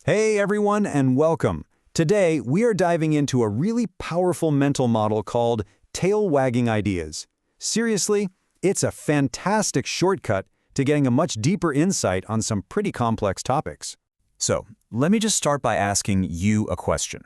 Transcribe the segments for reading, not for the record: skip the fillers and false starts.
Hey everyone, and welcome. Today, we are diving into a really powerful mental model called tail wagging ideas. Seriously, it's a fantastic shortcut to getting a much deeper insight on some pretty complex topics. So, let me just start by asking you a question.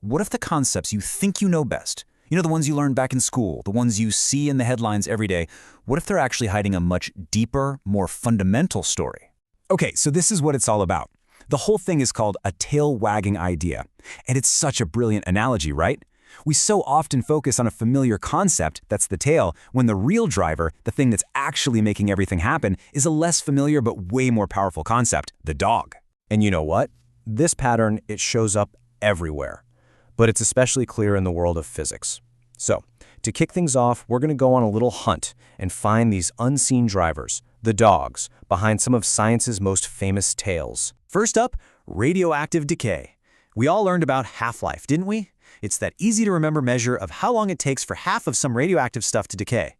What if the concepts you think you know best, the ones you learned back in school, the ones you see in the headlines every day, what if they're actually hiding a much deeper, more fundamental story? Okay, so this is what it's all about. The whole thing is called a tail-wagging idea. And it's such a brilliant analogy, right? We so often focus on a familiar concept, that's the tail, when the real driver, the thing that's actually making everything happen, is a less familiar but way more powerful concept, the dog. And you know what? This pattern, it shows up everywhere. But it's especially clear in the world of physics. So, to kick things off, we're going to go on a little hunt and find these unseen drivers, the dogs, behind some of science's most famous tales. First up, radioactive decay. We all learned about half-life, didn't we? It's that easy-to-remember measure of how long it takes for half of some radioactive stuff to decay.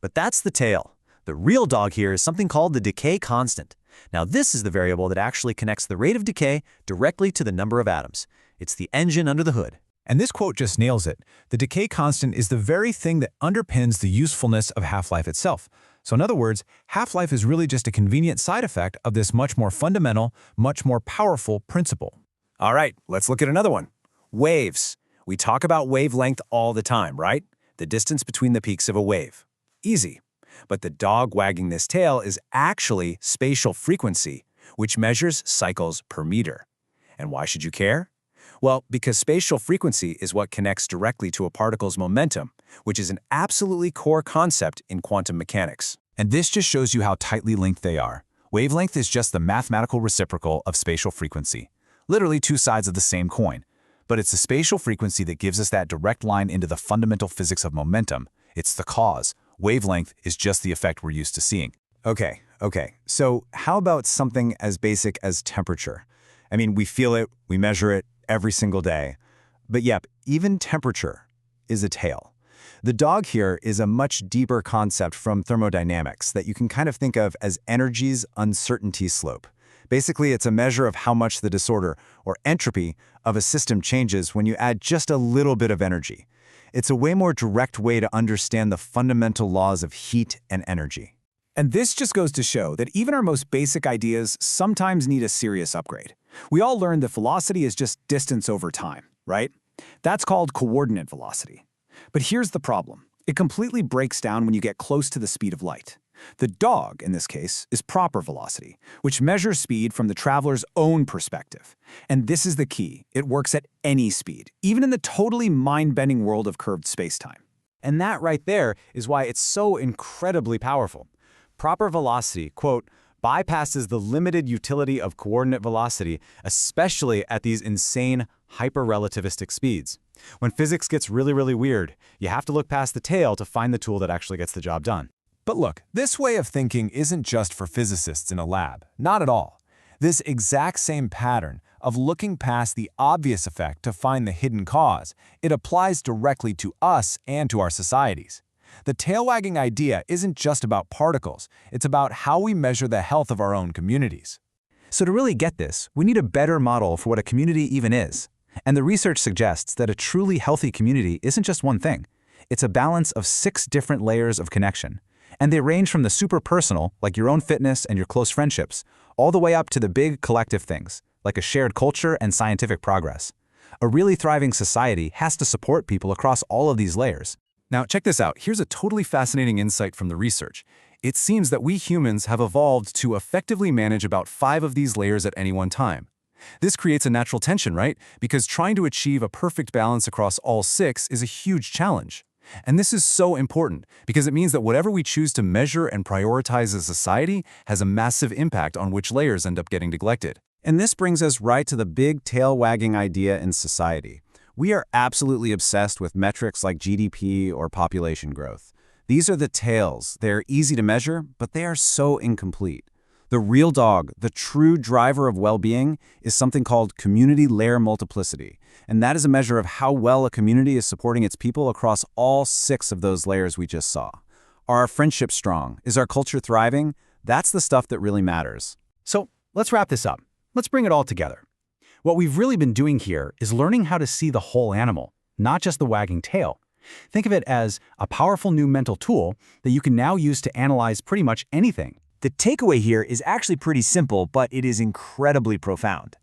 But that's the tail. The real dog here is something called the decay constant. Now this is the variable that actually connects the rate of decay directly to the number of atoms. It's the engine under the hood. And this quote just nails it. The decay constant is the very thing that underpins the usefulness of half-life itself. So in other words, half-life is really just a convenient side effect of this much more fundamental, much more powerful principle. All right, let's look at another one. Waves. We talk about wavelength all the time, right? The distance between the peaks of a wave. Easy. But the dog wagging this tail is actually spatial frequency, which measures cycles per meter. And why should you care? Well, because spatial frequency is what connects directly to a particle's momentum, which is an absolutely core concept in quantum mechanics. And this just shows you how tightly linked they are. Wavelength is just the mathematical reciprocal of spatial frequency. Literally two sides of the same coin. But it's the spatial frequency that gives us that direct line into the fundamental physics of momentum. It's the cause. Wavelength is just the effect we're used to seeing. Okay. So how about something as basic as temperature? I mean, we feel it, we measure it every single day. But yep, even temperature is a tail. The dog here is a much deeper concept from thermodynamics that you can kind of think of as energy's uncertainty slope. Basically, it's a measure of how much the disorder, or entropy, of a system changes when you add just a little bit of energy. It's a way more direct way to understand the fundamental laws of heat and energy. And this just goes to show that even our most basic ideas sometimes need a serious upgrade. We all learned that velocity is just distance over time, right? That's called coordinate velocity. But here's the problem. It completely breaks down when you get close to the speed of light. The dog, in this case, is proper velocity, which measures speed from the traveler's own perspective. And this is the key. It works at any speed, even in the totally mind-bending world of curved spacetime. And that right there is why it's so incredibly powerful. Proper velocity, quote, bypasses the limited utility of coordinate velocity, especially at these insane hyper-relativistic speeds. When physics gets really weird, you have to look past the tail to find the tool that actually gets the job done. But look, this way of thinking isn't just for physicists in a lab. Not at all. This exact same pattern of looking past the obvious effect to find the hidden cause, it applies directly to us and to our societies. The tail-wagging idea isn't just about particles, it's about how we measure the health of our own communities. So to really get this, we need a better model for what a community even is. And the research suggests that a truly healthy community isn't just one thing. It's a balance of 6 different layers of connection. And they range from the super personal, like your own fitness and your close friendships, all the way up to the big collective things, like a shared culture and scientific progress. A really thriving society has to support people across all of these layers. Now, check this out. Here's a totally fascinating insight from the research. It seems that we humans have evolved to effectively manage about 5 of these layers at any one time. This creates a natural tension, right? Because trying to achieve a perfect balance across all 6 is a huge challenge. And this is so important because it means that whatever we choose to measure and prioritize as a society has a massive impact on which layers end up getting neglected. And this brings us right to the big tail-wagging idea in society. We are absolutely obsessed with metrics like GDP or population growth. These are the tails. They're easy to measure, but they are so incomplete. The real dog, the true driver of well-being, is something called community layer multiplicity. And that is a measure of how well a community is supporting its people across all 6 of those layers we just saw. Are our friendships strong? Is our culture thriving? That's the stuff that really matters. So let's wrap this up. Let's bring it all together. What we've really been doing here is learning how to see the whole animal, not just the wagging tail. Think of it as a powerful new mental tool that you can now use to analyze pretty much anything. The takeaway here is actually pretty simple, but it is incredibly profound.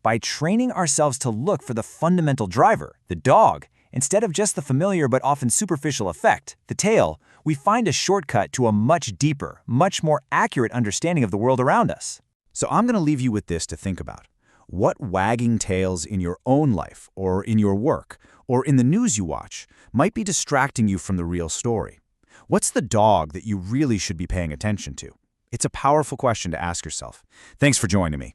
By training ourselves to look for the fundamental driver, the dog, instead of just the familiar but often superficial effect, the tail, we find a shortcut to a much deeper, much more accurate understanding of the world around us. So I'm going to leave you with this to think about. What wagging tails in your own life, or in your work, or in the news you watch, might be distracting you from the real story? What's the dog that you really should be paying attention to? It's a powerful question to ask yourself. Thanks for joining me.